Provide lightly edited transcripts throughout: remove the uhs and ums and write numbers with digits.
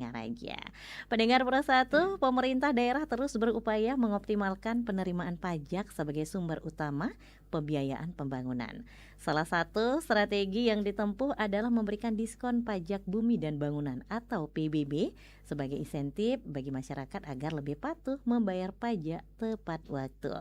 Singaraja. Pendengar Pro 1, pemerintah daerah terus berupaya mengoptimalkan penerimaan pajak sebagai sumber utama pembiayaan pembangunan. Salah satu strategi yang ditempuh adalah memberikan diskon pajak bumi dan bangunan atau PBB sebagai insentif bagi masyarakat agar lebih patuh membayar pajak tepat waktu.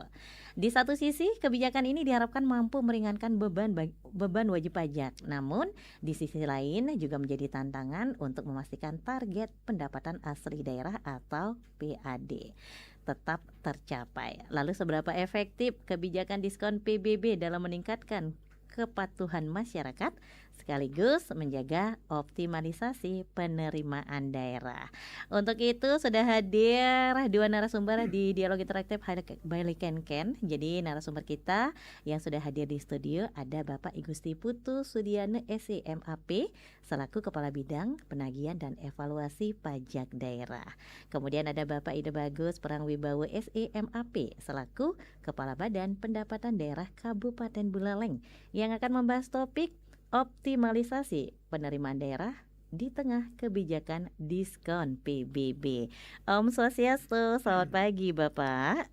Di satu sisi, kebijakan ini diharapkan mampu meringankan beban wajib pajak. Namun, di sisi lain juga menjadi tantangan untuk memastikan target pendapatan asli daerah atau PAD tetap tercapai. Lalu seberapa efektif kebijakan diskon PBB dalam meningkatkan kepatuhan masyarakat sekaligus menjaga optimalisasi penerimaan daerah. Untuk itu sudah hadir dua narasumber di Dialog Interaktif by Ken. Jadi narasumber kita yang sudah hadir di studio ada Bapak Igusti Putu Sudiana SEMAP selaku Kepala Bidang Penagihan dan Evaluasi Pajak Daerah. Kemudian ada Bapak Ide Bagus Prangwibawa SEMAP selaku Kepala Badan Pendapatan Daerah Kabupaten Buleleng yang akan membahas topik optimalisasi penerimaan daerah di tengah kebijakan diskon PBB. Om Swastiastu, selamat pagi Bapak.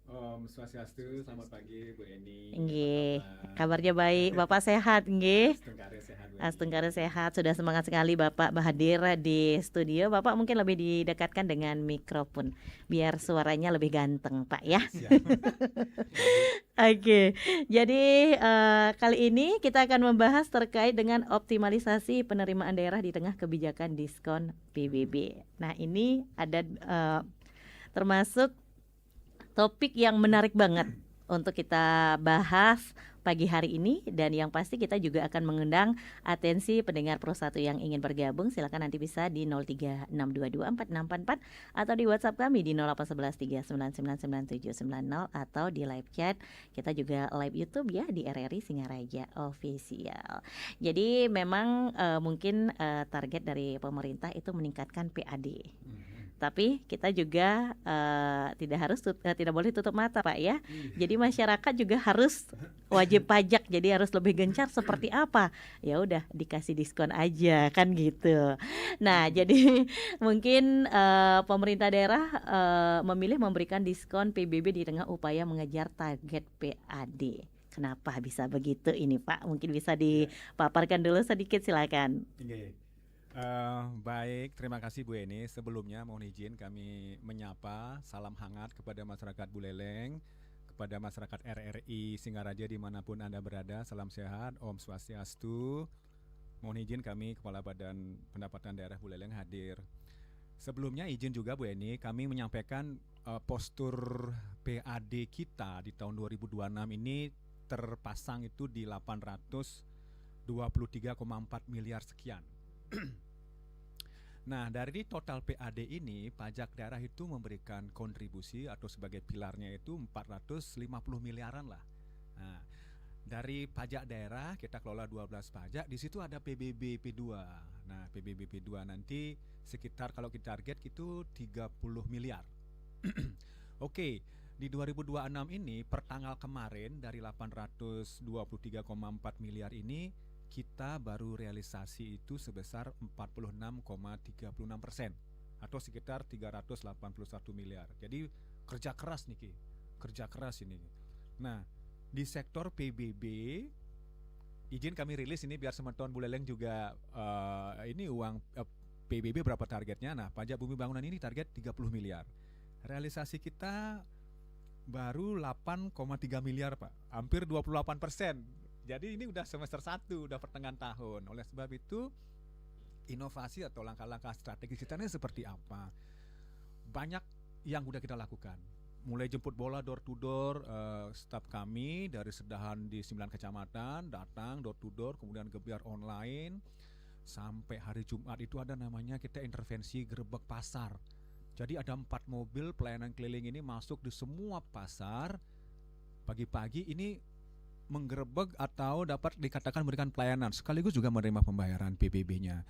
Om Swastiastu, selamat pagi Bu Eni. Nggih, kabarnya baik. Bapak sehat nggih? Astungkare sehat Bu Eni. Astungkare sehat. Sudah semangat sekali Bapak hadir di studio. Bapak mungkin lebih didekatkan dengan mikrofon biar suaranya lebih ganteng, Pak ya. Oke. Jadi kali ini kita akan membahas terkait dengan optimalisasi penerimaan daerah di tengah kebijakan diskon PBB. Nah, ini ada termasuk topik yang menarik banget untuk kita bahas pagi hari ini, dan yang pasti kita juga akan mengundang atensi pendengar Pro 1 yang ingin bergabung. Silakan nanti bisa di 0362246644 atau di WhatsApp kami di 081139999790 atau di live chat. Kita juga live YouTube ya di RRI Singaraja Official. Jadi memang mungkin target dari pemerintah itu meningkatkan PAD. Tapi kita juga tidak boleh tutup mata Pak ya. Jadi masyarakat juga harus wajib pajak, jadi harus lebih gencar seperti apa? Ya udah dikasih diskon aja kan gitu. Nah jadi mungkin pemerintah daerah memilih memberikan diskon PBB di tengah upaya mengejar target PAD. Kenapa bisa begitu ini Pak? Mungkin bisa dipaparkan dulu sedikit, silakan. Baik, terima kasih Bu Eni. Sebelumnya mohon izin kami menyapa salam hangat kepada masyarakat Buleleng, kepada masyarakat RRI Singaraja dimanapun Anda berada. Salam sehat, Om Swastiastu. Mohon izin kami Kepala Badan Pendapatan Daerah Buleleng hadir. Sebelumnya izin juga Bu Eni, kami menyampaikan postur PAD kita di tahun 2026 ini terpasang itu di 823,4 miliar sekian. Nah, dari total PAD ini, pajak daerah itu memberikan kontribusi atau sebagai pilarnya itu 450 miliaran lah. Nah, dari pajak daerah kita kelola 12 pajak, di situ ada PBB P2. Nah, PBB P2 nanti sekitar kalau kita target itu 30 miliar. Oke, di 2026 ini per tanggal kemarin dari 823,4 miliar ini kita baru realisasi itu sebesar 46,36% atau sekitar 381 miliar. Jadi kerja keras nih Ki, kerja keras ini. Nah, di sektor PBB, izin kami rilis ini biar teman-teman Buleleng juga ini uang PBB berapa targetnya. Nah, pajak bumi bangunan ini target 30 miliar. Realisasi kita baru 8,3 miliar Pak, hampir 28%. Jadi ini udah semester 1, udah pertengahan tahun. Oleh sebab itu inovasi atau langkah-langkah strategis kita ini seperti apa? Banyak yang udah kita lakukan. Mulai jemput bola door to door, staf kami dari Sedahan di 9 kecamatan datang door to door, kemudian gebiar online. Sampai hari Jumat itu ada namanya kita intervensi gerebek pasar. Jadi ada 4 mobil pelayanan keliling ini masuk di semua pasar. Pagi-pagi ini menggerebek atau dapat dikatakan memberikan pelayanan sekaligus juga menerima pembayaran PBB-nya.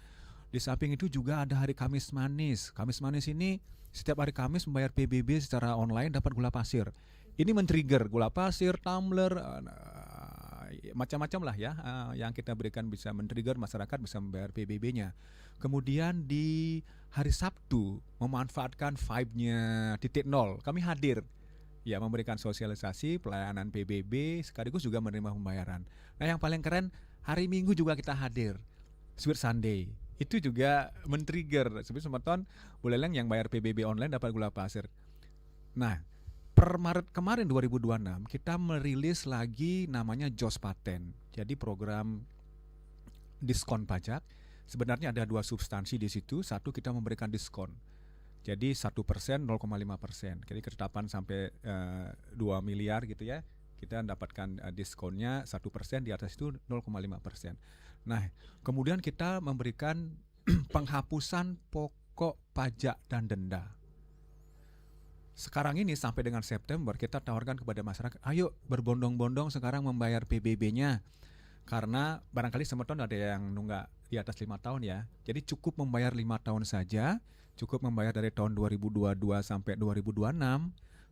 Di samping itu juga ada hari Kamis Manis. Kamis Manis ini setiap hari Kamis membayar PBB secara online dapat gula pasir. Ini men-trigger gula pasir, tumbler, macam-macam lah ya yang kita berikan bisa men-trigger masyarakat bisa membayar PBB-nya. Kemudian di hari Sabtu memanfaatkan vibe-nya titik nol, kami hadir ya memberikan sosialisasi pelayanan PBB sekaligus juga menerima pembayaran. Nah yang paling keren hari Minggu juga kita hadir Sweet Sunday. Itu juga men-trigger seperti semeton Buleleng yang bayar PBB online dapat gula pasir. Nah, per Maret kemarin 2026 kita merilis lagi namanya JOS Paten. Jadi program diskon pajak. Sebenarnya ada 2 substansi di situ. Satu kita memberikan diskon. Jadi 1%, 0,5%. Jadi ketetapan sampai 2 miliar gitu ya. Kita mendapatkan diskonnya 1%, di atas itu 0,5%. Nah, kemudian kita memberikan penghapusan pokok pajak dan denda. Sekarang ini sampai dengan September kita tawarkan kepada masyarakat, ayo berbondong-bondong sekarang membayar PBB-nya. Karena barangkali semeton ada yang nunggak di atas 5 tahun ya. Jadi cukup membayar 5 tahun saja, cukup membayar dari tahun 2022 sampai 2026.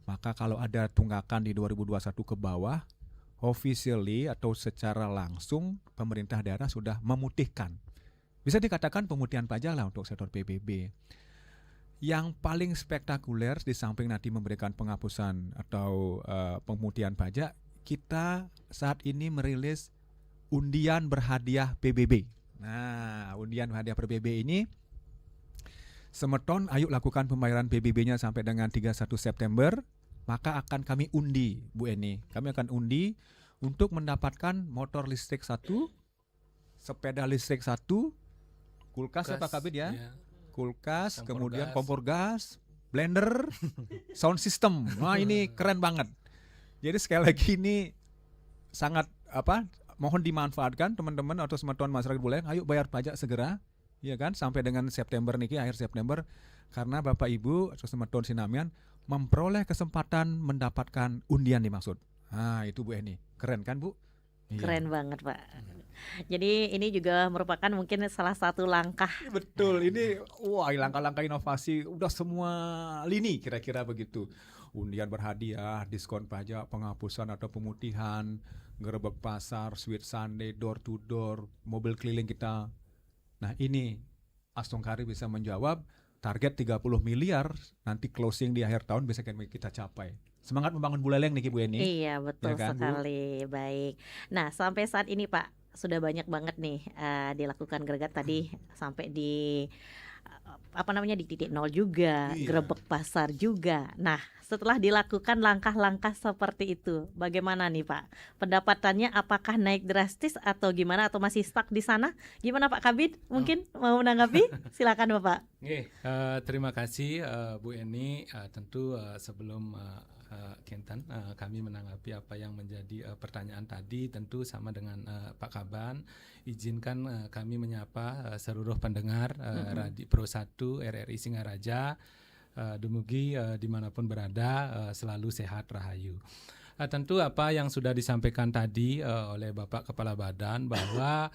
Maka kalau ada tunggakan di 2021 ke bawah, officially atau secara langsung pemerintah daerah sudah memutihkan. Bisa dikatakan pemutihan pajak lah untuk sektor PBB. Yang paling spektakuler di samping nanti memberikan penghapusan atau pemutihan pajak, kita saat ini merilis undian berhadiah PBB. Nah, undian berhadiah PBB ini semeton ayo lakukan pembayaran PBB-nya sampai dengan 31 September, maka akan kami undi, Bu Eni. Kami akan undi untuk mendapatkan motor listrik 1, sepeda listrik 1, kulkas ya Pak Kabid ya? Yeah. Kulkas, kemudian kompor gas, blender, sound system. Wah ini keren banget. Jadi sekali lagi ini sangat mohon dimanfaatkan teman-teman atau semeton masyarakat Buleleng. Ayo bayar pajak segera, ya kan? Sampai dengan September niki, akhir September, karena Bapak Ibu atau semeton Sinamian memperoleh kesempatan mendapatkan undian dimaksud. Nah itu Bu Eni, keren kan Bu? Keren banget Pak. Jadi ini juga merupakan mungkin salah satu langkah. Betul, ini langkah-langkah inovasi udah semua lini kira-kira begitu. Undian berhadiah, diskon pajak, penghapusan atau pemutihan, gerebek pasar, Sweet Sunday, door to door, mobil keliling kita. Nah ini Astongkari bisa menjawab target 30 miliar nanti closing di akhir tahun bisa kita capai. Semangat membangun Buleleng nih Bu Eni. Iya betul ya kan, sekali Bu? Baik. Nah sampai saat ini Pak sudah banyak banget nih dilakukan gregat tadi sampai di di titik nol juga, gerebek pasar juga. Nah setelah dilakukan langkah-langkah seperti itu, bagaimana nih Pak? Pendapatannya apakah naik drastis atau gimana atau masih stuck di sana? Gimana Pak Kabid? Mungkin mau menanggapi? Silakan Bapak. Terima kasih Bu Eni. Tentu sebelum Kentan, kami menanggapi apa yang menjadi pertanyaan tadi tentu sama dengan Pak Kaban. Izinkan kami menyapa seluruh pendengar Radio Pro 1 RRI Singaraja. Dumugi dimanapun berada selalu sehat rahayu. Tentu apa yang sudah disampaikan tadi oleh Bapak Kepala Badan bahwa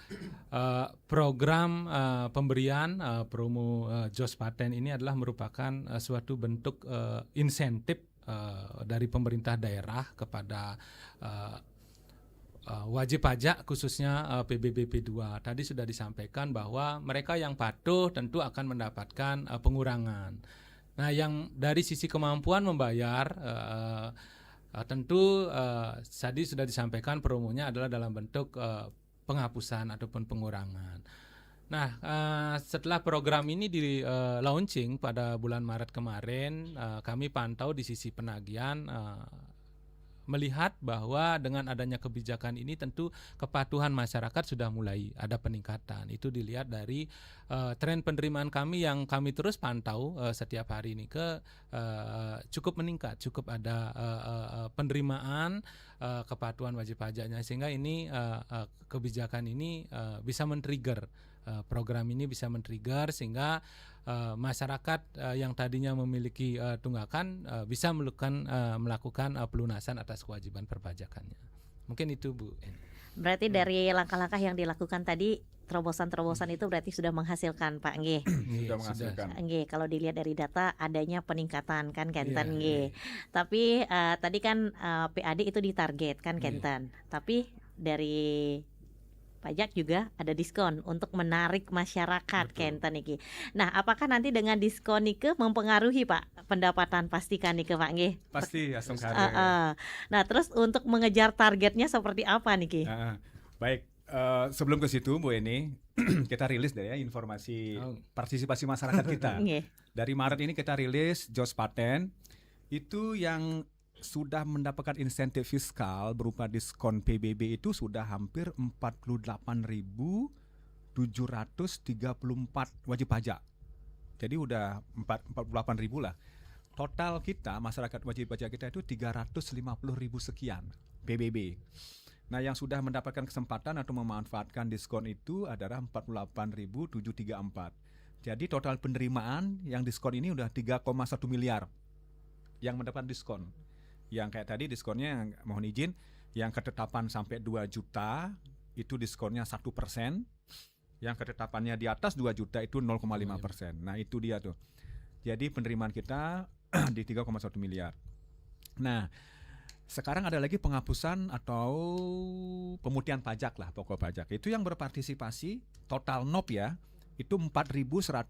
program pemberian promo JOS Paten ini adalah merupakan suatu bentuk insentif dari pemerintah daerah kepada wajib pajak khususnya PBB P2. Tadi sudah disampaikan bahwa mereka yang patuh tentu akan mendapatkan pengurangan. Nah, yang dari sisi kemampuan membayar tentu tadi sudah disampaikan promonya adalah dalam bentuk penghapusan ataupun pengurangan. Nah, setelah program ini di launching pada bulan Maret kemarin, kami pantau di sisi penagihan melihat bahwa dengan adanya kebijakan ini tentu kepatuhan masyarakat sudah mulai ada peningkatan. Itu dilihat dari tren penerimaan kami yang kami terus pantau setiap hari ini cukup meningkat, cukup ada penerimaan kepatuhan wajib pajaknya, sehingga ini kebijakan ini bisa men-trigger. Program ini bisa men-trigger sehingga masyarakat yang tadinya memiliki tunggakan bisa melakukan pelunasan atas kewajiban perpajakannya. Mungkin itu Bu. Berarti dari langkah-langkah yang dilakukan tadi terobosan-terobosan itu berarti sudah menghasilkan Pak Nggih. Sudah menghasilkan. Nggih, kalau dilihat dari data adanya peningkatan kan Kenten nggih. Tapi tadi kan PAD itu ditarget kan Kenten. Tapi dari pajak juga ada diskon untuk menarik masyarakat Betul. kenten iki. Nah, apakah nanti dengan diskon nike mempengaruhi Pak pendapatan pastikan nike Pak nggih? Pasti Astung Kare. Heeh. Nah, terus untuk mengejar targetnya seperti apa niki? Baik, sebelum ke situ Bu Eni, kita rilis deh ya informasi Oh. partisipasi masyarakat kita. Nggih. Dari Maret ini kita rilis JOS Paten itu yang sudah mendapatkan insentif fiskal berupa diskon PBB itu sudah hampir 48.734 wajib pajak. Jadi udah 48.000 lah. Total kita masyarakat wajib pajak kita itu 350.000 sekian PBB. Nah, yang sudah mendapatkan kesempatan atau memanfaatkan diskon itu adalah 48.734. Jadi total penerimaan yang diskon ini udah 3,1 miliar yang mendapat diskon. Yang kayak tadi diskonnya yang mohon izin yang ketetapan sampai 2 juta itu diskonnya 1%. Yang ketetapannya di atas 2 juta itu 0,5%. Nah, itu dia tuh. Jadi penerimaan kita di 3,1 miliar. Nah, sekarang ada lagi penghapusan atau pemutihan pajak lah, pokok pajak. Itu yang berpartisipasi total NOP ya, itu 4.140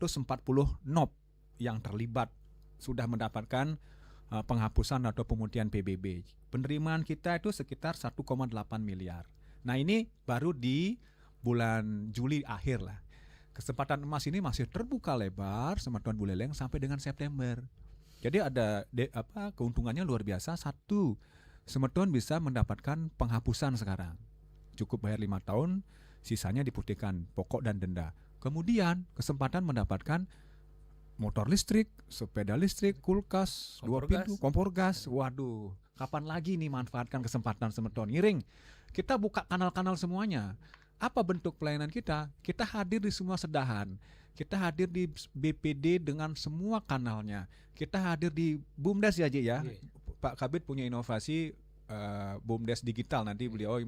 NOP yang terlibat sudah mendapatkan penghapusan atau pemutihan PBB. Penerimaan kita itu sekitar 1,8 miliar. Nah, ini baru di bulan Juli akhir lah. Kesempatan emas ini masih terbuka lebar Semeton Buleleng sampai dengan September. Jadi ada keuntungannya luar biasa. Satu, Semeton bisa mendapatkan penghapusan sekarang. Cukup bayar 5 tahun, sisanya diputihkan pokok dan denda. Kemudian kesempatan mendapatkan motor listrik, sepeda listrik, kulkas, Kompor 2 pintu, kompor gas. Waduh, kapan lagi nih manfaatkan kesempatan Semeton? Ngiring, kita buka kanal-kanal semuanya. Apa bentuk pelayanan kita? Kita hadir di semua sedahan. Kita hadir di BPD dengan semua kanalnya. Kita hadir di BUMDes ya, Ji ya. Pak Kabid punya inovasi BUMDes digital, nanti beliau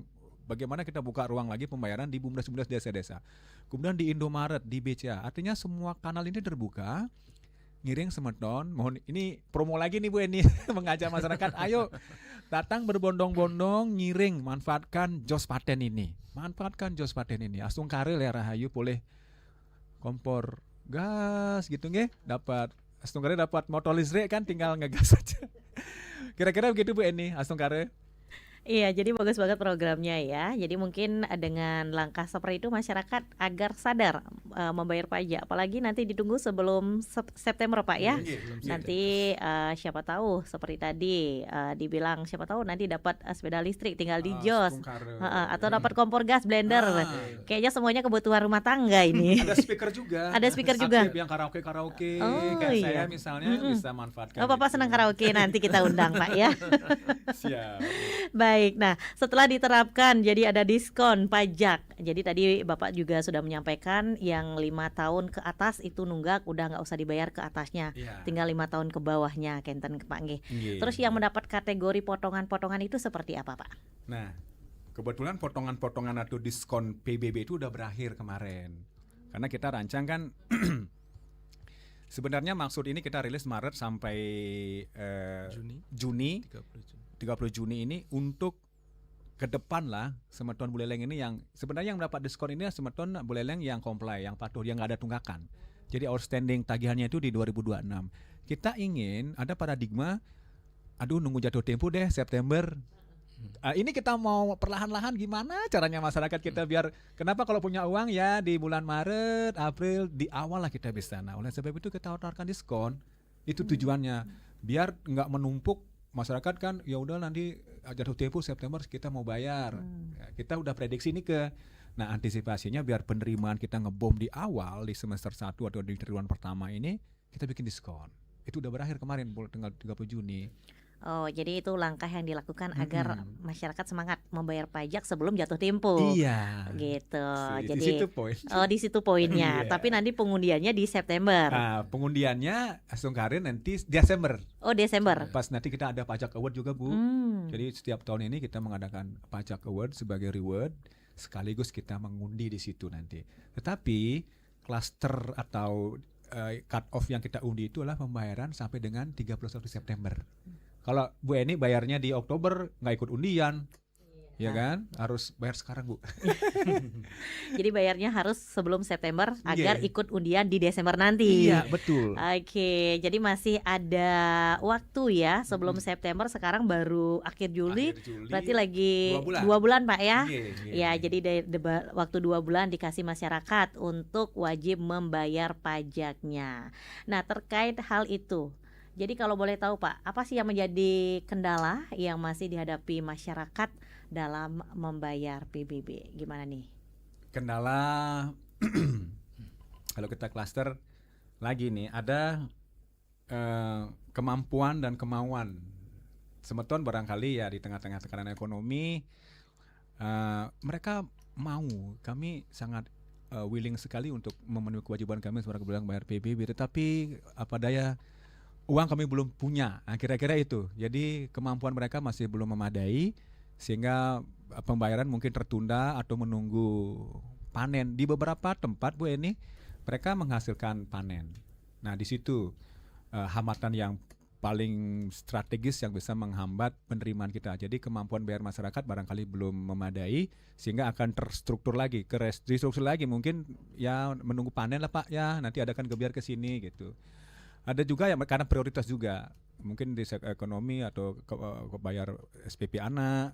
bagaimana kita buka ruang lagi pembayaran di BUMDes-BUMDes desa-desa. Kemudian di Indomaret, di BCA. Artinya semua kanal ini terbuka. Ngiring Semeton, mohon ini promo lagi nih Bu Eni mengajak masyarakat, ayo datang berbondong-bondong ngiring, manfaatkan JOS Paten ini. Manfaatkan JOS Paten ini. Astung Kare ya Rahayu boleh kompor gas gitu nggih, dapat Astung Kare dapat motor listrik kan tinggal ngegas saja. Kira-kira begitu Bu Eni, Astung Kare. Iya, jadi bagus banget programnya ya. Jadi mungkin dengan langkah seperti itu masyarakat agar sadar membayar pajak. Apalagi nanti ditunggu sebelum September Pak ya. Nanti siapa tahu seperti tadi dibilang siapa tahu nanti dapat sepeda listrik tinggal di JOS. Atau dapat kompor gas, blender. Kayaknya semuanya kebutuhan rumah tangga ini. Ada speaker juga. Ada speaker juga. Aktif yang karaoke Oh, kayak iya. saya misalnya bisa manfaatkan. Oh, Bapak itu. senang karaoke, nanti kita undang Pak ya. Siap. Baik, nah setelah diterapkan jadi ada diskon pajak. Jadi tadi Bapak juga sudah menyampaikan yang 5 tahun ke atas itu nunggak udah nggak usah dibayar ke atasnya, Iya. tinggal 5 tahun ke bawahnya kenten Pak nggih. Nggih. Terus yang mendapat kategori potongan-potongan itu seperti apa Pak? Nah, kebetulan potongan-potongan atau diskon PBB itu udah berakhir kemarin. Karena kita rancang kan sebenarnya maksud ini kita rilis Maret sampai Juni 30 Juni ini untuk ke depan lah Semeton Buleleng ini yang sebenarnya yang mendapat diskon ini Semeton Buleleng yang comply, yang patuh, yang nggak ada tunggakan. Jadi outstanding tagihannya itu di 2026. Kita ingin ada paradigma, aduh nunggu jatuh tempo deh September. Ini kita mau perlahan-lahan gimana caranya masyarakat kita biar kenapa kalau punya uang ya di bulan Maret, April di awal lah kita bisa. Nah oleh sebab itu kita tawarkan diskon. Itu tujuannya biar nggak menumpuk masyarakat kan ya udah nanti jatuh tempo September kita mau bayar. Ya, kita udah prediksi ini nah antisipasinya biar penerimaan kita ngebom di awal di semester 1 atau di triwulan pertama ini kita bikin diskon. Itu udah berakhir kemarin tanggal 30 Juni. Oh, jadi itu langkah yang dilakukan agar masyarakat semangat membayar pajak sebelum jatuh tempo. Iya. Gitu. Di Jadi situ poin. oh di situ poinnya. Iya. Tapi nanti pengundiannya di September. Nah, pengundiannya Astung Kare nanti Desember. Oh, Desember. Pas nanti kita ada pajak award juga Bu. Hmm. Jadi setiap tahun ini kita mengadakan pajak award sebagai reward, sekaligus kita mengundi di situ nanti. Tetapi klaster atau cut off yang kita undi itu adalah pembayaran sampai dengan 31 September. Kalau Bu Eni bayarnya di Oktober nggak ikut undian, ya kan? Harus bayar sekarang, Bu. Jadi bayarnya harus sebelum September agar Iya. ikut undian di Desember nanti. Iya, betul. Oke, jadi masih ada waktu ya sebelum Mm-mm. September. Sekarang baru akhir Juli, Akhir Juli, berarti lagi 2 bulan. 2 bulan Pak ya. Iya, iya, Ya, iya. jadi waktu 2 bulan dikasih masyarakat untuk wajib membayar pajaknya. Nah, terkait hal itu, jadi kalau boleh tahu Pak, apa sih yang menjadi kendala yang masih dihadapi masyarakat dalam membayar PBB? Gimana nih? Kendala kalau kita klaster lagi nih ada kemampuan dan kemauan. Semeton barangkali ya di tengah-tengah tekanan ekonomi mereka mau, kami sangat willing sekali untuk memenuhi kewajiban kami sebagai bilang bayar PBB, tetapi apa daya uang kami belum punya. Nah, kira-kira itu. Jadi kemampuan mereka masih belum memadai sehingga pembayaran mungkin tertunda atau menunggu panen. Di beberapa tempat Bu Eni, mereka menghasilkan panen. Nah, di situ hambatan yang paling strategis yang bisa menghambat penerimaan kita. Jadi kemampuan bayar masyarakat barangkali belum memadai sehingga akan terstruktur lagi, restruktur lagi mungkin ya menunggu panen lah Pak ya, nanti adakan gebiar ke sini gitu. Ada juga yang karena prioritas juga, mungkin di sektor ekonomi atau bayar SPP anak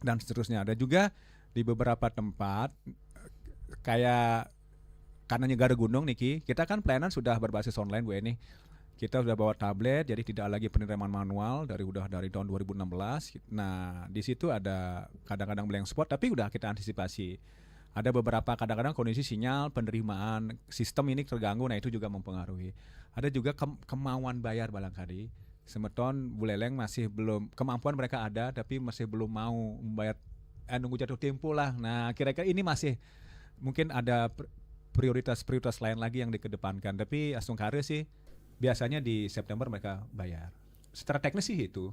dan seterusnya. Ada juga di beberapa tempat kayak karena negara gunung Niki, kita kan pelayanan sudah berbasis online Bu Eni. Kita sudah bawa tablet, jadi tidak lagi penerimaan manual dari tahun 2016. Nah, di situ ada kadang-kadang blank spot, tapi udah kita antisipasi. Ada beberapa kadang-kadang kondisi sinyal penerimaan sistem ini terganggu, nah itu juga mempengaruhi. Ada juga kemauan bayar barangkali. Semeton Buleleng masih belum, kemampuan mereka ada tapi masih belum mau membayar, nunggu jatuh tempo lah. Nah, kira-kira ini masih mungkin ada prioritas lain lagi yang dikedepankan. Tapi Asungkare sih biasanya di September mereka bayar. Secara teknis sih itu.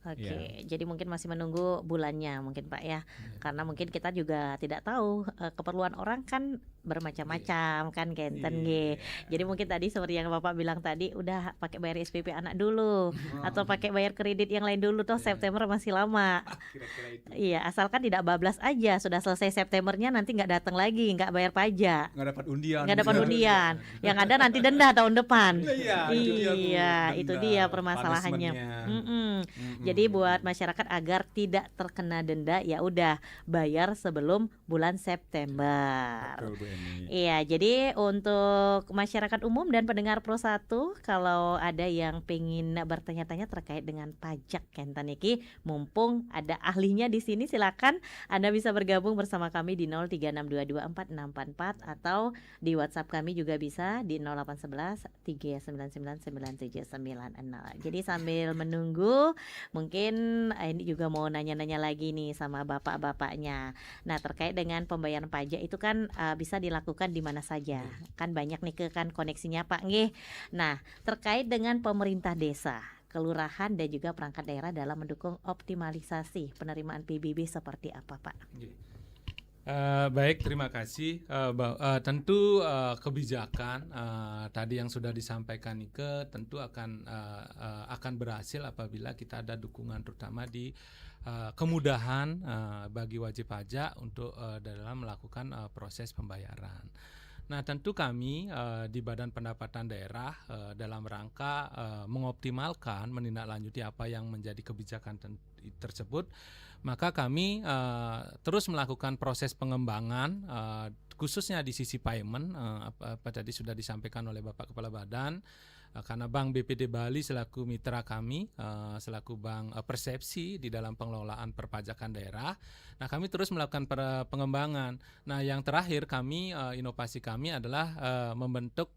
Oke, jadi mungkin masih menunggu bulannya mungkin Pak ya. Karena mungkin kita juga tidak tahu keperluan orang kan bermacam-macam kan Kenten nggih. Jadi mungkin tadi seperti yang Bapak bilang tadi udah pakai bayar SPP anak dulu atau pakai bayar kredit yang lain dulu toh September masih lama. Kira-kira itu. Iya, asalkan tidak bablas aja, sudah selesai Septembernya nanti nggak datang lagi, nggak bayar pajak. Nggak dapat undian. Nggak dapat undian. Yang ada nanti denda tahun depan. Iya, itu dia tuh, Iya, itu denda, dia permasalahannya. punishment-nya. Jadi buat masyarakat agar tidak terkena denda, ya udah bayar sebelum bulan September. Betul Bu Eni. Iya, jadi untuk masyarakat umum dan pendengar Pro 1, kalau ada yang pengen bertanya-tanya terkait dengan pajak Kenten iki, mumpung ada ahlinya di sini, silakan Anda bisa bergabung bersama kami di 0362246644 atau di WhatsApp kami juga bisa di 0811 3999790. Jadi sambil menunggu, mungkin ini juga mau nanya-nanya lagi nih sama bapak-bapaknya. Nah, terkait dengan pembayaran pajak itu kan bisa dilakukan di mana saja. Kan banyak nih kan koneksinya Pak nggih. Nah, terkait dengan pemerintah desa, kelurahan dan juga perangkat daerah dalam mendukung optimalisasi penerimaan PBB seperti apa Pak? Baik, terima kasih. Tentu kebijakan tadi yang sudah disampaikan Nike tentu akan berhasil apabila kita ada dukungan terutama di kemudahan bagi wajib pajak untuk dalam melakukan proses pembayaran. Nah, tentu kami di Badan Pendapatan Daerah dalam rangka mengoptimalkan menindaklanjuti apa yang menjadi kebijakan tersebut, maka kami terus melakukan proses pengembangan khususnya di sisi payment apa tadi sudah disampaikan oleh Bapak Kepala Badan. Karena Bank BPD Bali selaku mitra kami, selaku bank persepsi di dalam pengelolaan perpajakan daerah. Nah, kami terus melakukan pengembangan. Nah, yang terakhir inovasi kami adalah membentuk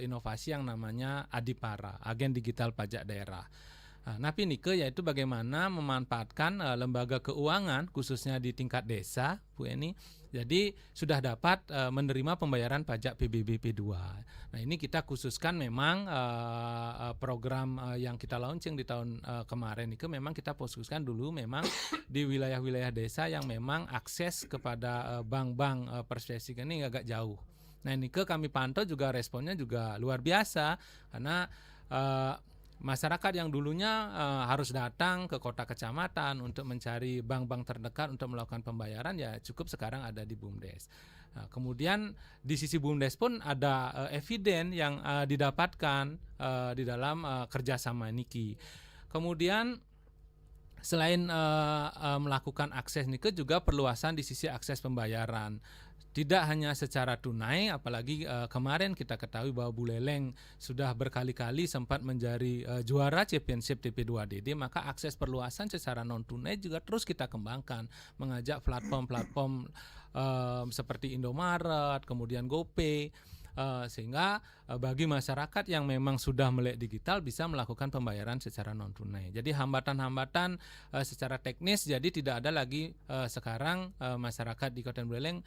inovasi yang namanya Adipara, Agen Digital Pajak Daerah. Napi Nike yaitu bagaimana memanfaatkan lembaga keuangan khususnya di tingkat desa, Bu Eni. Jadi sudah dapat menerima pembayaran pajak PBB P2. Nah, ini kita khususkan memang program yang kita launching di tahun kemarin itu memang kita khususkan dulu memang di wilayah-wilayah desa yang memang akses kepada bank-bank persesi ini agak jauh. Nah, ini kami pantau juga responnya juga luar biasa karena masyarakat yang dulunya harus datang ke kota kecamatan untuk mencari bank-bank terdekat untuk melakukan pembayaran, ya cukup sekarang ada di BUMDes. Kemudian di sisi BUMDes pun ada eviden yang didapatkan di dalam kerjasama Niki. Kemudian selain melakukan akses Nike, juga perluasan di sisi akses pembayaran. Tidak hanya secara tunai, apalagi kemarin kita ketahui bahwa Buleleng sudah berkali-kali sempat menjadi juara Championship TP2DD, maka akses perluasan secara non tunai juga terus kita kembangkan, mengajak platform-platform seperti Indomaret, kemudian GoPay, sehingga bagi masyarakat yang memang sudah melek digital bisa melakukan pembayaran secara non tunai. Jadi hambatan-hambatan secara teknis jadi tidak ada lagi sekarang masyarakat di Kabupaten Buleleng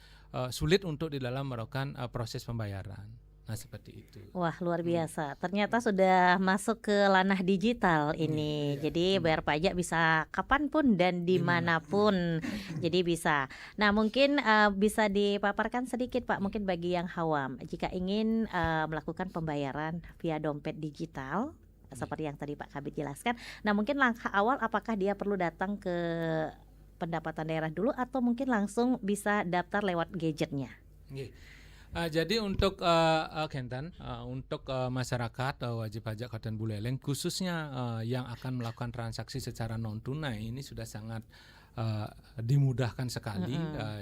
sulit untuk di dalam melakukan proses pembayaran. Nah, seperti itu. Wah, luar biasa. Ternyata sudah masuk ke ranah digital ini. Jadi bayar pajak bisa kapanpun dan dimanapun. Jadi bisa. Nah, mungkin bisa dipaparkan sedikit Pak, mungkin bagi yang awam, jika ingin melakukan pembayaran via dompet digital, seperti yang tadi Pak Kabit jelaskan. Nah, mungkin langkah awal apakah dia perlu datang ke pendapatan daerah dulu atau mungkin langsung bisa daftar lewat gadgetnya? Jadi untuk Kenten, untuk masyarakat wajib pajak Kabupaten Buleleng khususnya yang akan melakukan transaksi secara non tunai ini sudah sangat dimudahkan sekali.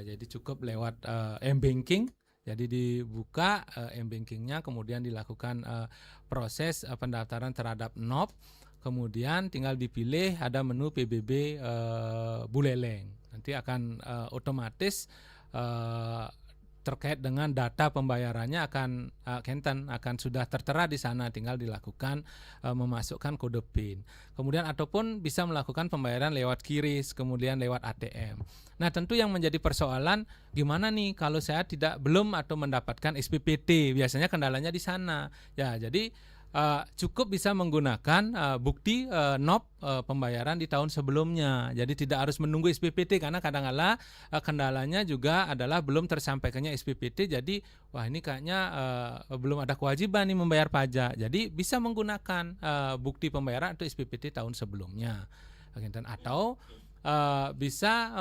Jadi cukup lewat m-banking. Jadi dibuka m-bankingnya, kemudian dilakukan proses pendaftaran terhadap NOP. Kemudian tinggal dipilih ada menu PBB Buleleng. Nanti akan otomatis terkait dengan data pembayarannya akan sudah tertera di sana, tinggal dilakukan memasukkan kode PIN. Kemudian ataupun bisa melakukan pembayaran lewat QRIS, kemudian lewat ATM. Nah, tentu yang menjadi persoalan gimana nih kalau saya belum atau mendapatkan SPPT, biasanya kendalanya di sana. Ya, jadi cukup bisa menggunakan bukti NOP pembayaran di tahun sebelumnya. Jadi tidak harus menunggu SPPT, karena kadang-kala kendalanya juga adalah belum tersampaikannya SPPT. Jadi wah, ini kayaknya belum ada kewajiban nih membayar pajak. Jadi bisa menggunakan bukti pembayaran atau SPPT tahun sebelumnya. Atau bisa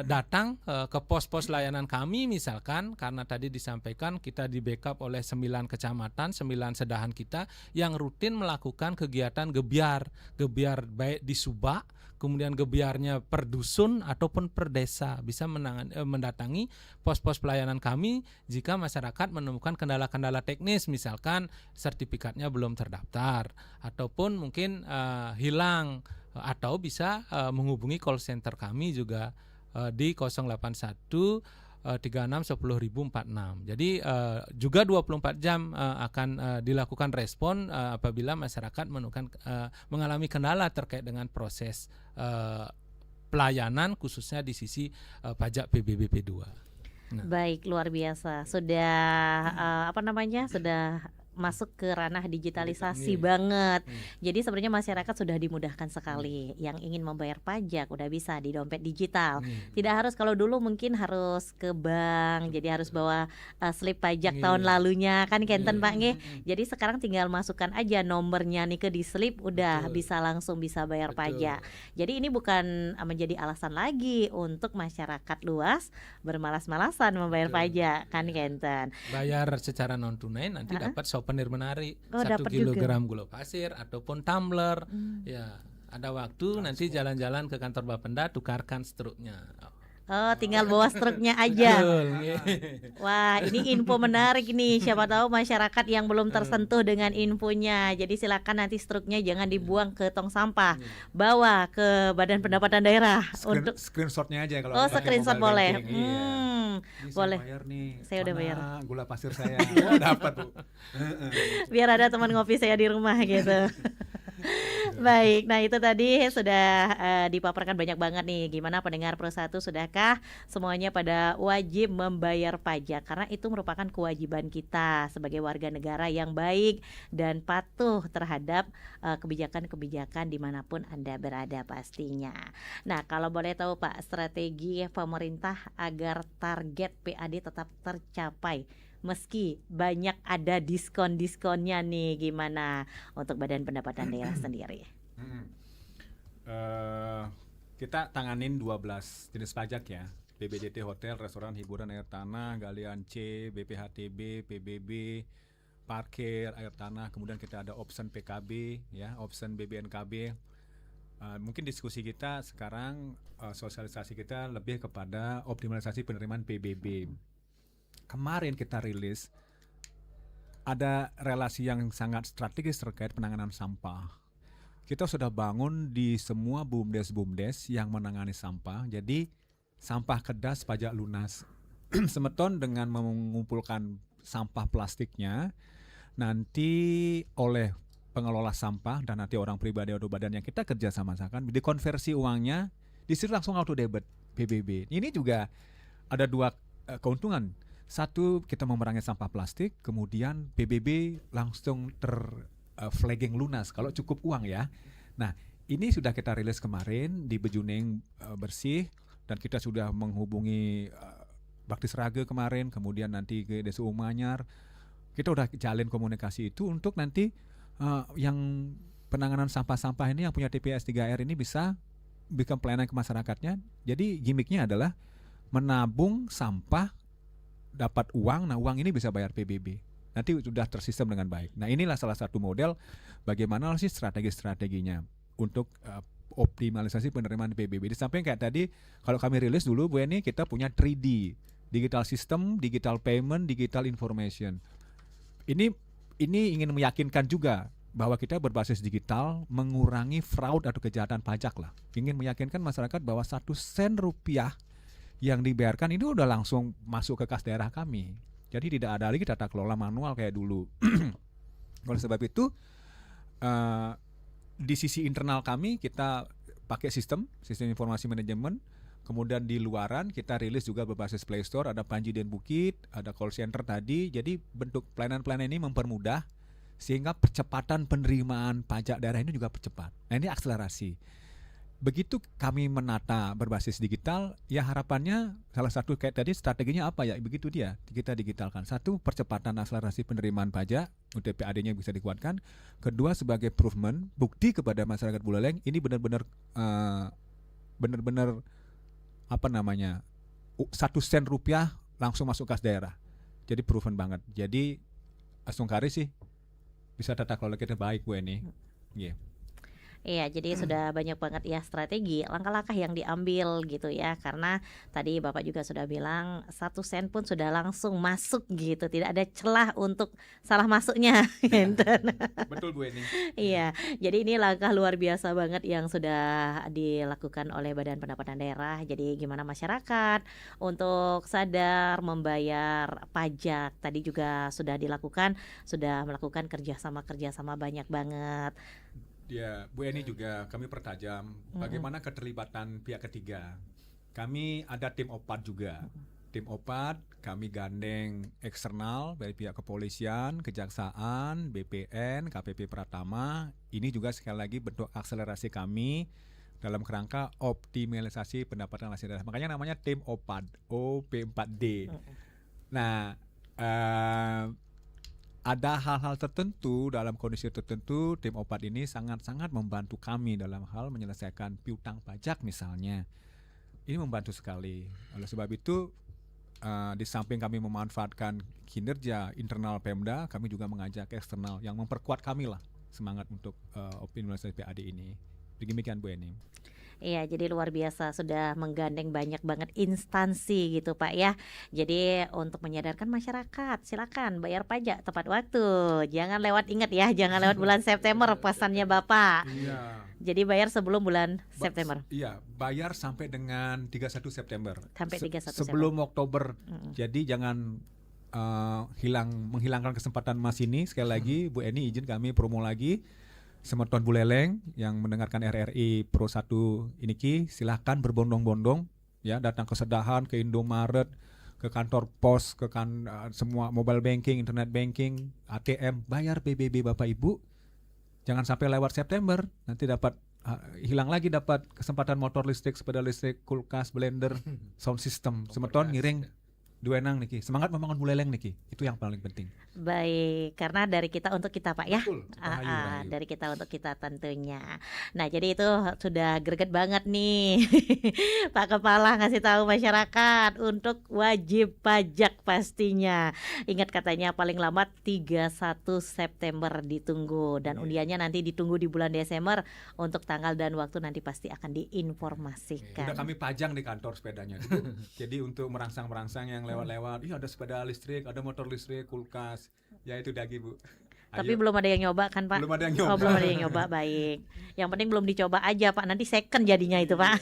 datang ke pos-pos layanan kami, misalkan karena tadi disampaikan kita di backup oleh 9 kecamatan, 9 sedahan kita yang rutin melakukan kegiatan gebiar baik di Subak, kemudian gebiarnya per dusun ataupun per desa. Bisa mendatangi pos-pos pelayanan kami jika masyarakat menemukan kendala-kendala teknis, misalkan sertifikatnya belum terdaftar ataupun mungkin hilang, atau bisa menghubungi call center kami juga di 081 36 10.046. Jadi juga 24 jam akan dilakukan respon apabila masyarakat mengalami kendala terkait dengan proses pelayanan khususnya di sisi pajak PBB P2. Nah. Baik, luar biasa. Sudah sudah masuk ke ranah digitalisasi banget. Jadi sebenarnya masyarakat sudah dimudahkan sekali. Yang ingin membayar pajak udah bisa di dompet digital. Tidak harus, kalau dulu mungkin harus ke bank, jadi harus bawa slip pajak tahun lalunya kan Kenten Pak nggih. Jadi sekarang tinggal masukkan aja nomornya nih ke di slip, udah bisa langsung bisa bayar pajak. Jadi ini bukan menjadi alasan lagi untuk masyarakat luas bermalas-malasan membayar pajak kan Kenten. Bayar secara non tunai nanti dapat souvenir menarik, 1 dapat kilogram gula pasir ataupun tumbler. Ya, ada waktu nanti jalan-jalan ke kantor Bapenda tukarkan struknya. Oh, tinggal bawa struknya aja. Wah, ini info menarik nih. Siapa tahu masyarakat yang belum tersentuh dengan infonya. Jadi silakan nanti struknya jangan dibuang ke tong sampah, bawa ke Badan Pendapatan Daerah. Untuk screenshotnya aja kalau screenshot boleh. Boleh. Bayar nih. Saya udah bayar. Gula pasir saya. Oh, dapat, Bu. Biar ada teman ngopi saya di rumah gitu. Baik, nah itu tadi sudah dipaparkan banyak banget nih. Gimana pendengar Pro 1, sudahkah semuanya pada wajib membayar pajak? Karena itu merupakan kewajiban kita sebagai warga negara yang baik dan patuh terhadap kebijakan-kebijakan dimanapun Anda berada pastinya. Nah, kalau boleh tahu Pak, strategi pemerintah agar target PAD tetap tercapai meski banyak ada diskon-diskonnya nih, gimana untuk Badan Pendapatan Daerah sendiri? Kita tanganin 12 jenis pajak ya. BBDT hotel, restoran, hiburan, air tanah, galian C, BPHTB, PBB, parkir, air tanah, kemudian kita ada option PKB ya, option BBNKB. Mungkin diskusi kita sekarang, sosialisasi kita lebih kepada optimalisasi penerimaan PBB. Kemarin kita rilis ada relasi yang sangat strategis terkait penanganan sampah. Kita sudah bangun di semua BUMDes yang menangani sampah. Jadi sampah kerdas pajak lunas semeton dengan mengumpulkan sampah plastiknya nanti oleh pengelola sampah dan nanti orang pribadi atau badan yang kita kerja sama-samakan, dikonversi uangnya di situ langsung auto debit PBB. Ini juga ada dua keuntungan. Satu, kita memerangi sampah plastik, kemudian PBB langsung flagging lunas kalau cukup uang ya. Nah, ini sudah kita rilis kemarin di Bejuning bersih, dan kita sudah menghubungi Bakti Seraga kemarin, kemudian nanti ke Desa Umanyar. Kita udah jalin komunikasi itu untuk nanti yang penanganan sampah-sampah ini yang punya TPS 3R ini bisa berikan pelayanan ke masyarakatnya. Jadi gimmicknya adalah menabung sampah, dapat uang, nah uang ini bisa bayar PBB. Nanti sudah tersistem dengan baik. Nah inilah salah satu model bagaimana sih strategi-strateginya untuk optimalisasi penerimaan PBB. Di samping kayak tadi, kalau kami rilis dulu Bu Eni, kita punya 3D, digital system, digital payment, digital information. Ini ingin meyakinkan juga bahwa kita berbasis digital mengurangi fraud atau kejahatan pajak lah. Ingin meyakinkan masyarakat bahwa 1 sen rupiah yang dibayarkan ini udah langsung masuk ke kas daerah kami. Jadi tidak ada lagi tata kelola manual kayak dulu. Oleh sebab itu, di sisi internal kami kita pakai sistem informasi manajemen. Kemudian di luaran kita rilis juga berbasis Play Store, ada Panji dan Bukit, ada call center tadi. Jadi bentuk pelayanan-pelayanan ini mempermudah sehingga percepatan penerimaan pajak daerah ini juga percepat. Nah ini akselerasi. Begitu kami menata berbasis digital, ya harapannya salah satu kayak tadi strateginya apa ya? Begitu dia, kita digitalkan. Satu, percepatan akselerasi penerimaan pajak, UTPAD-nya bisa dikuatkan. Kedua, sebagai improvement, bukti kepada masyarakat Buleleng ini benar-benar apa namanya, 1 sen rupiah langsung masuk kas daerah. Jadi proven banget. Jadi Asungkari sih bisa tata kelola kita baik Bu Eni. Yeah. Iya, jadi sudah banyak banget ya strategi, langkah-langkah yang diambil gitu ya. Karena tadi Bapak juga sudah bilang 1 sen pun sudah langsung masuk gitu, tidak ada celah untuk salah masuknya. Betul Bu Eni. Iya, jadi ini langkah luar biasa banget yang sudah dilakukan oleh Badan Pendapatan Daerah. Jadi gimana masyarakat untuk sadar membayar pajak. Tadi juga sudah dilakukan, sudah melakukan kerjasama banyak banget. Ya, Bu Eni juga kami pertajam bagaimana keterlibatan pihak ketiga. Kami ada tim OPAD juga. Tim OPAD kami gandeng eksternal dari pihak kepolisian, kejaksaan, BPN, KPP Pratama. Ini juga sekali lagi bentuk akselerasi kami dalam kerangka optimalisasi pendapatan hasil daerah. Makanya namanya tim OPAD, OP4D. Nah, ada hal-hal tertentu dalam kondisi tertentu tim OPAD ini sangat-sangat membantu kami dalam hal menyelesaikan piutang pajak misalnya. Ini membantu sekali. Oleh sebab itu di samping kami memanfaatkan kinerja internal Pemda, kami juga mengajak eksternal yang memperkuat kami lah semangat untuk optimalisasi PAD ini. Demikian Bu Eni. Iya, jadi luar biasa sudah menggandeng banyak banget instansi gitu Pak ya. Jadi untuk menyadarkan masyarakat, silakan bayar pajak tepat waktu. Jangan lewat, ingat ya, jangan lewat bulan September pesannya Bapak. Iya. Jadi bayar sebelum bulan September. Iya, bayar sampai dengan 31 September. Sampai 31 sebelum Oktober. Jadi jangan menghilangkan kesempatan Mas ini. Sekali lagi Bu Eni izin kami promo lagi. Semeton Buleleng yang mendengarkan RRI Pro 1 ini silahkan berbondong-bondong ya, datang ke Sedahan, ke Indomaret, ke kantor pos, ke semua mobile banking, internet banking, ATM, bayar PBB Bapak Ibu. Jangan sampai lewat September, nanti dapat hilang lagi dapat kesempatan motor listrik, sepeda listrik, kulkas, blender, sound system. Semeton ngiring Duenang Niki, semangat membangun Buleleng Niki, itu yang paling penting. Baik, karena dari kita untuk kita Pak ya. Betul. Rahayu. Dari kita untuk kita tentunya. Nah, jadi itu sudah greget banget nih. Pak Kepala ngasih tahu masyarakat untuk wajib pajak pastinya. Ingat katanya paling lambat 31 September ditunggu dan Iya. undiannya nanti ditunggu di bulan Desember untuk tanggal dan waktu nanti pasti akan Udah diinformasikan. kami pajang di kantor sepedanya dulu. Jadi untuk merangsang-merangsang yang lewat-lewat, iya ada sepeda listrik, ada motor listrik, kulkas, ya itu dagi Bu. Tapi Ayo. belum ada yang nyoba kan Pak? Belum ada yang Oh, nyoba. belum ada yang nyoba, baik. Yang penting belum dicoba aja Pak, nanti second jadinya itu Pak.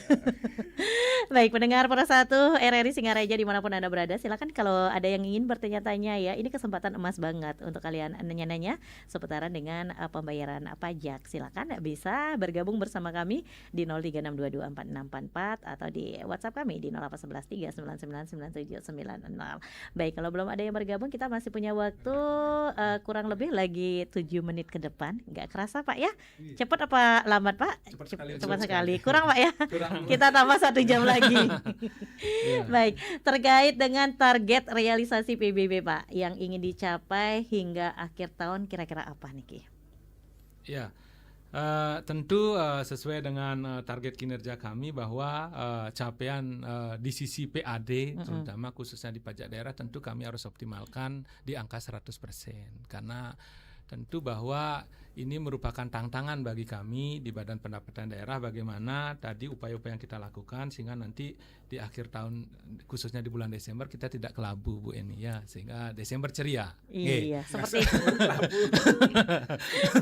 Baik, pendengar Pro 1 RRI Singaraja dimanapun Anda berada, silakan kalau ada yang ingin bertanya-tanya ya, ini kesempatan emas banget untuk kalian nanya-nanya seputaran dengan pembayaran pajak. Silakan bisa bergabung bersama kami di 0362246644 atau di WhatsApp kami di 081139999790. Baik, kalau belum ada yang bergabung, kita masih punya waktu kurang lebih lagi 7 menit ke depan. Nggak kerasa Pak ya? Cepat apa lambat Pak? Cepat sekali. Kurang Pak ya? Kurang. Kita tambah 1 jam lagi. Iya. Baik, terkait dengan target realisasi PBB Pak yang ingin dicapai hingga akhir tahun kira-kira apa nih Ki? Ya, tentu sesuai dengan target kinerja kami bahwa capaian di sisi PAD, terutama khususnya di pajak daerah, tentu kami harus optimalkan di angka 100%. Karena tentu bahwa ini merupakan tantangan bagi kami di Badan Pendapatan Daerah bagaimana tadi upaya-upaya yang kita lakukan sehingga nanti di akhir tahun khususnya di bulan Desember kita tidak kelabu Bu Eni ya, sehingga Desember ceria. Iya, seperti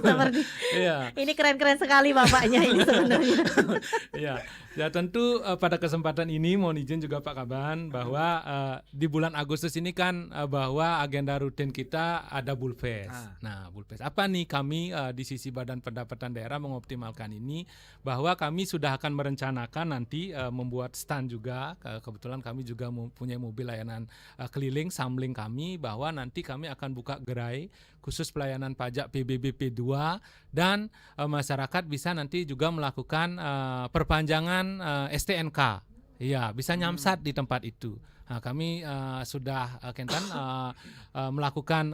seperti Iya. ini keren-keren sekali bapaknya ini sebenarnya. Ya, ya tentu pada kesempatan ini mohon izin juga Pak Kaban bahwa di bulan Agustus ini kan bahwa agenda rutin kita ada Bulpes. Nah, Bulpes apa nih kami di sisi Badan Pendapatan Daerah mengoptimalkan ini bahwa kami sudah akan merencanakan nanti membuat stand juga. Kebetulan kami juga mempunyai mobil layanan keliling samling kami bahwa nanti kami akan buka gerai khusus pelayanan pajak PBB P2 dan masyarakat bisa nanti juga melakukan perpanjangan STNK. Iya, bisa nyamsat di tempat itu. Nah, kami sudah Kentan melakukan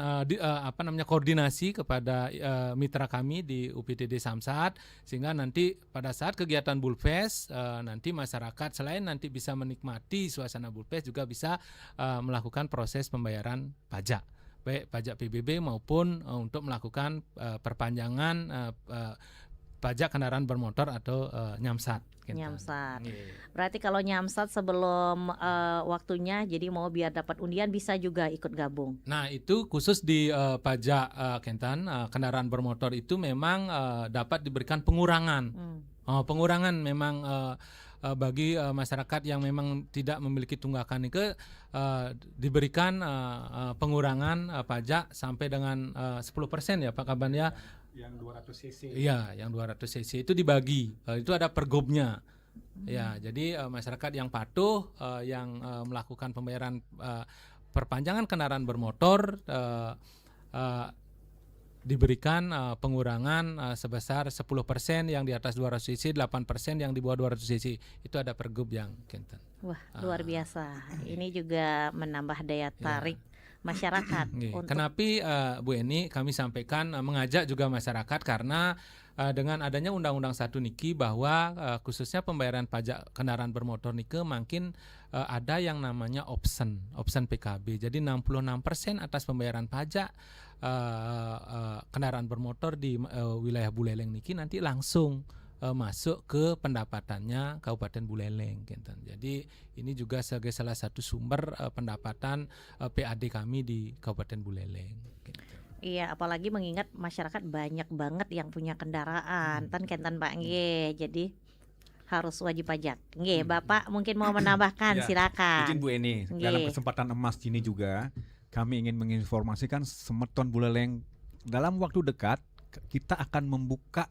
koordinasi kepada mitra kami di UPTD Samsat sehingga nanti pada saat kegiatan Bulpes nanti masyarakat selain nanti bisa menikmati suasana Bulpes juga bisa melakukan proses pembayaran pajak. Baik pajak PBB maupun untuk melakukan perpanjangan pajak kendaraan bermotor atau nyamsat. Nyamsat. Berarti kalau nyamsat sebelum waktunya, jadi mau biar dapat undian bisa juga ikut gabung. Nah itu khusus di pajak Kentan kendaraan bermotor itu memang dapat diberikan pengurangan. Pengurangan memang bagi masyarakat yang memang tidak memiliki tunggakan itu diberikan pengurangan pajak sampai dengan 10% ya Pak Kaban ya. Yang 200 cc. Iya, yang 200 cc itu dibagi. Itu ada pergubnya. Ya, jadi masyarakat yang patuh yang melakukan pembayaran perpanjangan kendaraan bermotor diberikan pengurangan sebesar 10% yang di atas 200 cc, 8% yang di bawah 200 cc. Itu ada pergub yang Kenten. Wah, luar biasa. Ini juga menambah daya tarik masyarakat. Untuk... Kenapa Bu Eni kami sampaikan mengajak juga masyarakat karena dengan adanya Undang-Undang 1 niki bahwa khususnya pembayaran pajak kendaraan bermotor niki makin ada yang namanya option PKB. Jadi 66% atas pembayaran pajak kendaraan bermotor di wilayah Buleleng niki nanti langsung masuk ke pendapatannya Kabupaten Buleleng. Jadi ini juga sebagai salah satu sumber pendapatan PAD kami di Kabupaten Buleleng. Iya, apalagi mengingat masyarakat banyak banget yang punya kendaraan, Kentan Pak nggih. Jadi harus wajib pajak. Nggih, Bapak mungkin mau menambahkan, silakan. Izin Bu Eni, dalam kesempatan emas ini juga kami ingin menginformasikan Semeton Buleleng dalam waktu dekat kita akan membuka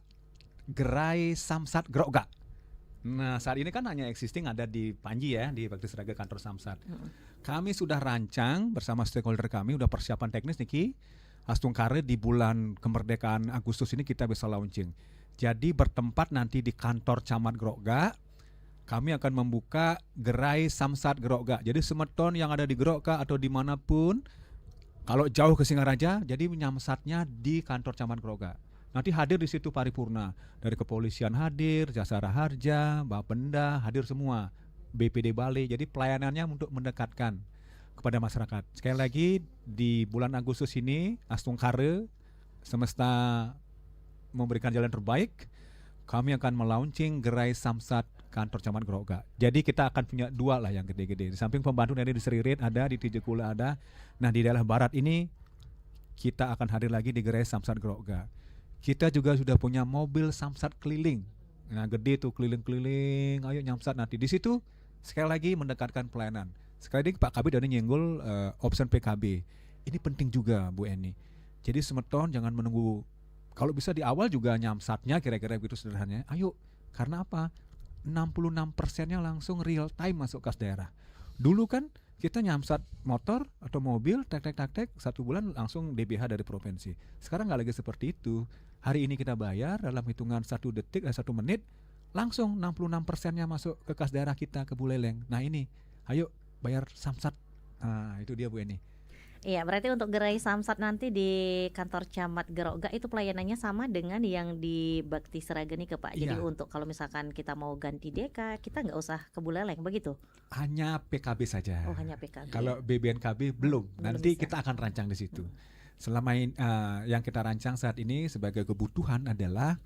gerai Samsat Grogga. Nah saat ini kan hanya existing ada di Panji ya, di Bakti Seraga kantor Samsat. Kami sudah rancang bersama stakeholder kami, udah persiapan teknis niki. Astungkare di bulan kemerdekaan Agustus ini kita bisa launching. Jadi bertempat nanti di kantor Camat Grogga, kami akan membuka gerai Samsat Gerokga. Jadi semeton yang ada di Gerokga atau dimanapun, kalau jauh ke Singaraja, jadi nyamsatnya di kantor Camat Gerokga. Nanti hadir di situ paripurna, dari kepolisian hadir, Jasara Harja, Bapenda hadir semua, BPD Bali. Jadi pelayanannya untuk mendekatkan kepada masyarakat. Sekali lagi di bulan Agustus ini, Astungkare semesta memberikan jalan terbaik, kami akan melaunching gerai Samsat kantor Camat Gerokga. Jadi kita akan punya dua lah yang gede-gede. Di samping pembantu dari di Seririt ada, di Tijekula ada. Nah di daerah barat ini kita akan hadir lagi di gerai Samsat Gerokga. Kita juga sudah punya mobil Samsat keliling. Nah gede tuh keliling-keliling, ayo nyamsat nanti. Di situ sekali lagi mendekatkan pelayanan. Sekali lagi Pak Kabid ada nyenggol option PKB. Ini penting juga Bu Eni. Jadi semeton jangan menunggu. Kalau bisa di awal juga nyamsatnya kira-kira begitu sederhananya. Ayo, karena apa? 66%-nya langsung real time masuk kas daerah. Dulu kan kita nyamsat motor atau mobil, tek 1 bulan langsung DBH dari provinsi. Sekarang nggak lagi seperti itu. Hari ini kita bayar dalam hitungan 1 detik dan 1 menit, langsung 66%-nya masuk ke kas daerah kita, ke Buleleng. Nah ini, ayo bayar Samsat. Nah itu dia Bu Eni. Iya, berarti untuk gerai Samsat nanti di kantor Camat Gerokga itu pelayanannya sama dengan yang di Bakti Seragen ke Pak. Jadi Iya. untuk kalau misalkan kita mau ganti DK, kita nggak usah ke Buleleng begitu. Hanya PKB saja. Oh, hanya PKB. Kalau BBNKB belum. Nanti bisa. kita akan rancang di situ. Selama yang kita rancang saat ini sebagai kebutuhan adalah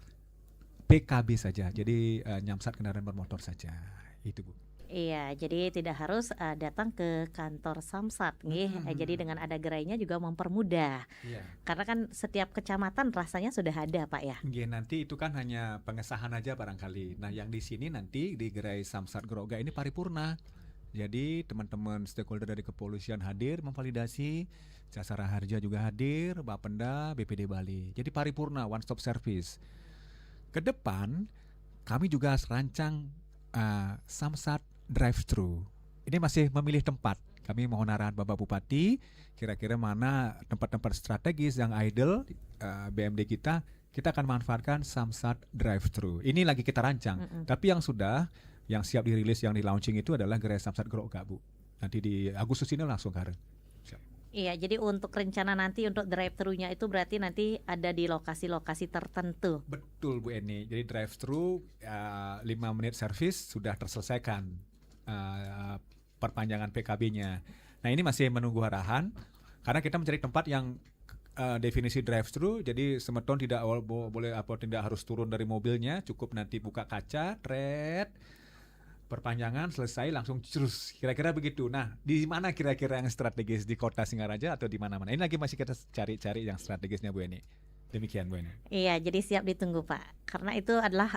PKB saja. Jadi nyamsat kendaraan bermotor saja. Itu Bu. Iya, jadi tidak harus datang ke kantor Samsat, nggih. Jadi dengan ada gerainya juga mempermudah. Iya. Karena kan setiap kecamatan rasanya sudah ada, Pak ya. Nggih, nanti itu kan hanya pengesahan aja barangkali. Nah, yang di sini nanti di gerai Samsat Gerokga ini paripurna. Jadi teman-teman stakeholder dari kepolisian hadir memvalidasi, Jasara Harja juga hadir, Bapenda, BPD Bali. Jadi paripurna, one stop service. Ke depan kami juga rancang Samsat drive-thru. Ini masih memilih tempat. Kami mohon arahan Bapak Bupati, kira-kira mana tempat-tempat strategis yang idle BMD kita akan manfaatkan Samsat drive-thru. Ini lagi kita rancang. Tapi yang siap dirilis, yang di launching itu adalah gerai Samsat Gerokga Bu. Nanti di Agustus ini langsung karen. Iya, jadi untuk rencana nanti untuk drive-thru-nya itu berarti nanti ada di lokasi-lokasi tertentu. Betul Bu Eni. Jadi drive-thru 5 menit service sudah terselesaikan perpanjangan PKB-nya. Nah ini masih menunggu arahan karena kita mencari tempat yang definisi drive-thru. Jadi semeton tidak boleh tidak harus turun dari mobilnya, cukup nanti buka kaca, perpanjangan selesai langsung terus, kira-kira begitu. Nah, di mana kira-kira yang strategis di Kota Singaraja atau di mana-mana? Ini lagi masih kita cari-cari yang strategisnya Bu Eni. Demikian Bu Eni. Iya, jadi siap ditunggu Pak. Karena itu adalah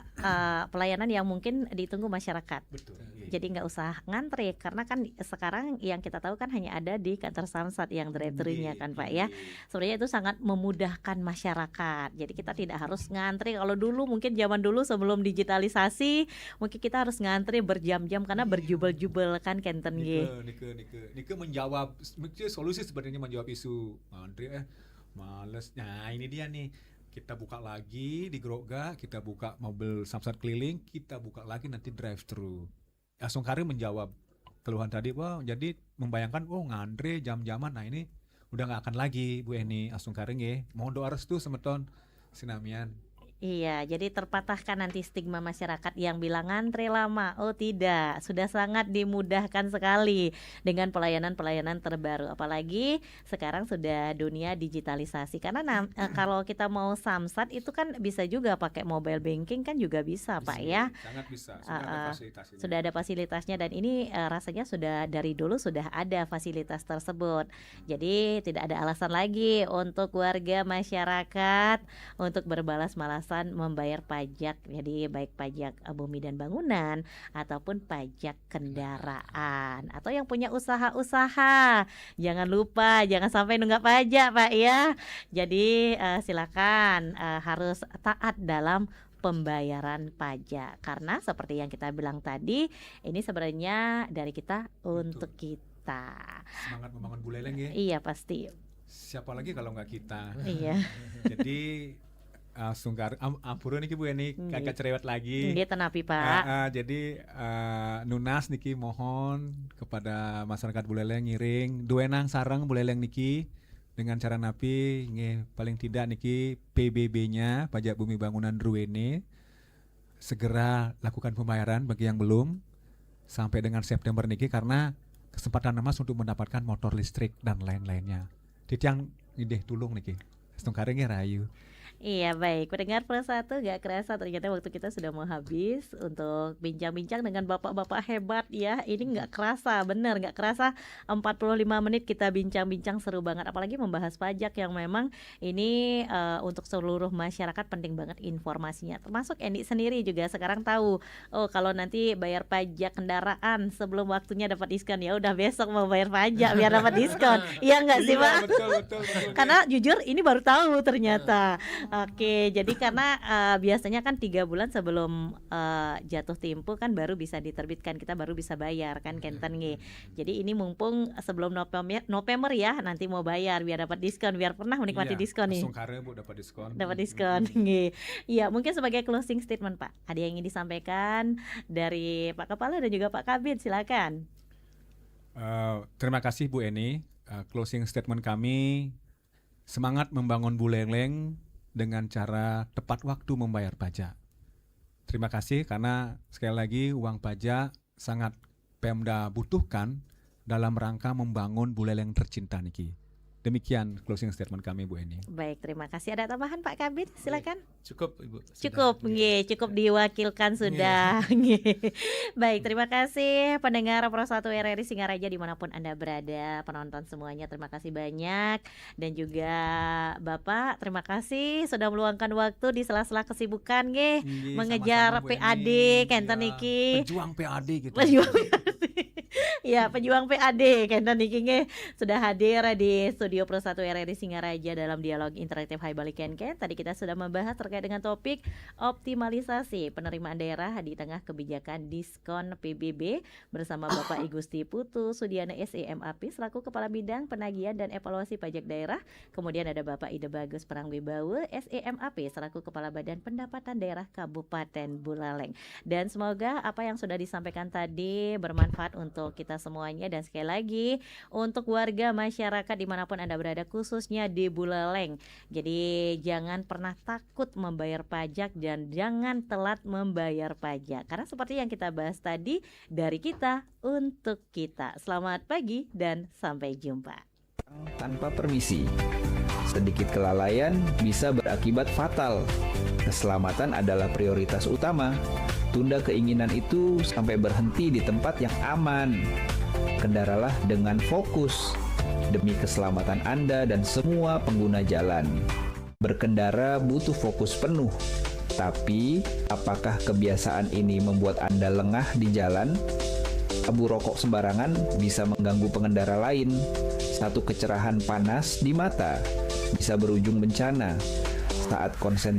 pelayanan yang mungkin ditunggu masyarakat. Betul. Jadi nggak usah ngantri karena kan sekarang yang kita tahu kan hanya ada di kantor Samsat yang drive-thru-nya kan Pak ya. Sebenarnya itu sangat memudahkan masyarakat. Jadi kita tidak harus ngantri. Kalau dulu mungkin zaman dulu sebelum digitalisasi mungkin kita harus ngantri berjam-jam karena berjubel-jubel kan kenten nggih. Nike menjawab solusi sebenarnya menjawab isu ngantri males. Nah ini dia nih, kita buka lagi di Gerokga, kita buka mobil Samsat keliling, kita buka lagi nanti drive-thru. Langsung Karim menjawab keluhan tadi, wah jadi membayangkan ngantri jam-jaman. Nah ini udah nggak akan lagi Bu Eni. Langsung Karim ya, mohon doa restu semeton sinamian. Iya, jadi terpatahkan nanti stigma masyarakat yang bilang ngantri lama. Oh tidak, sudah sangat dimudahkan sekali dengan pelayanan-pelayanan terbaru. Apalagi sekarang sudah dunia digitalisasi. Karena kalau kita mau Samsat itu kan bisa juga pakai mobile banking kan juga bisa Pak ya. Sangat bisa, sudah ada fasilitasnya. Sudah ada fasilitasnya dan ini rasanya sudah dari dulu sudah ada fasilitas tersebut. Jadi tidak ada alasan lagi untuk warga masyarakat untuk berbalas-malasan membayar pajak, jadi baik pajak bumi dan bangunan ataupun pajak kendaraan atau yang punya usaha-usaha. Jangan lupa, jangan sampai nunggak pajak Pak ya. Jadi silakan harus taat dalam pembayaran pajak karena seperti yang kita bilang tadi ini sebenarnya dari kita untuk kita. Semangat membangun Buleleng ya. Iya pasti. Siapa lagi kalau nggak kita. Iya. Jadi Sungkar ampura niki Bu Eni kakak cerewet lagi. Nggih tenapi Pak. Jadi Nunas niki mohon kepada masyarakat Buleleng ngiring duenang sareng Buleleng niki dengan cara napi nggih paling tidak niki PBB-nya pajak bumi bangunan Ruwene segera lakukan pembayaran bagi yang belum sampai dengan September niki karena kesempatan emas untuk mendapatkan motor listrik dan lain-lainnya. Titiang ideh tulung niki. Setungkare nggih rayu. Iya baik, pendengar Pro 1 gak kerasa ternyata waktu kita sudah mau habis untuk bincang-bincang dengan bapak-bapak hebat ya. Ini gak kerasa, bener gak kerasa 45 menit kita bincang-bincang seru banget. Apalagi membahas pajak yang memang ini untuk seluruh masyarakat penting banget informasinya. Termasuk Endi sendiri juga sekarang tahu, oh kalau nanti bayar pajak kendaraan sebelum waktunya dapat diskon, ya udah besok mau bayar pajak biar dapat diskon. Iya gak sih Pak? Betul. Karena jujur ini baru tahu ternyata. Oke, jadi karena biasanya kan 3 bulan sebelum jatuh tempo kan baru bisa diterbitkan, kita baru bisa bayar kan Kenten nggih. Jadi ini mumpung sebelum November ya, nanti mau bayar biar dapat diskon, biar pernah menikmati diskon nih. Sungkare Bu dapat diskon. Dapat diskon nggih. Iya, mungkin sebagai closing statement Pak, ada yang ingin disampaikan dari Pak Kepala dan juga Pak Kabid, silakan. Terima kasih Bu Eni. Closing statement kami, semangat membangun Buleleng dengan cara tepat waktu membayar pajak. Terima kasih karena sekali lagi uang pajak sangat Pemda butuhkan dalam rangka membangun Buleleng tercinta niki. Demikian closing statement kami Bu Eni. Baik, terima kasih. Ada tambahan Pak Kabid? Silakan. Cukup Ibu. Cukup, nggih, cukup diwakilkan sudah. Nggih. Baik, terima kasih pendengar Pro 1 RRI Singaraja dimanapun Anda berada, penonton semuanya terima kasih banyak, dan juga Bapak terima kasih sudah meluangkan waktu di sela-sela kesibukan nggih, mengejar sama-sama, Bu PAD Eni. Kenten Ya, niki. pejuang PAD gitu. Pejuang PAD. Ya, pejuang PAD Kenten niki nggih sudah hadir di studio Pro 1 RRI Singaraja dalam dialog interaktif Hai Balik Kenken. Tadi kita sudah membahas terkait dengan topik optimalisasi penerimaan daerah di tengah kebijakan diskon PBB bersama Bapak Igusti Putu Sudiana SEMAP selaku Kepala Bidang Penagihan dan Evaluasi Pajak Daerah. Kemudian ada Bapak Ida Bagus Prangwibawa SEMAP selaku Kepala Badan Pendapatan Daerah Kabupaten Buleleng. Dan semoga apa yang sudah disampaikan tadi bermanfaat untuk kita semuanya, dan sekali lagi untuk warga masyarakat dimanapun Anda berada khususnya di Buleleng. Jadi jangan pernah takut membayar pajak dan jangan telat membayar pajak. Karena seperti yang kita bahas tadi, dari kita untuk kita. Selamat pagi dan sampai jumpa. Tanpa permisi, sedikit kelalaian bisa berakibat fatal. Keselamatan adalah prioritas utama. Tunda keinginan itu sampai berhenti di tempat yang aman. Kendaralah dengan fokus demi keselamatan Anda dan semua pengguna jalan. Berkendara butuh fokus penuh. Tapi, apakah kebiasaan ini membuat Anda lengah di jalan? Abu rokok sembarangan bisa mengganggu pengendara lain. Satu kecerahan panas di mata bisa berujung bencana. Saat konsentrasi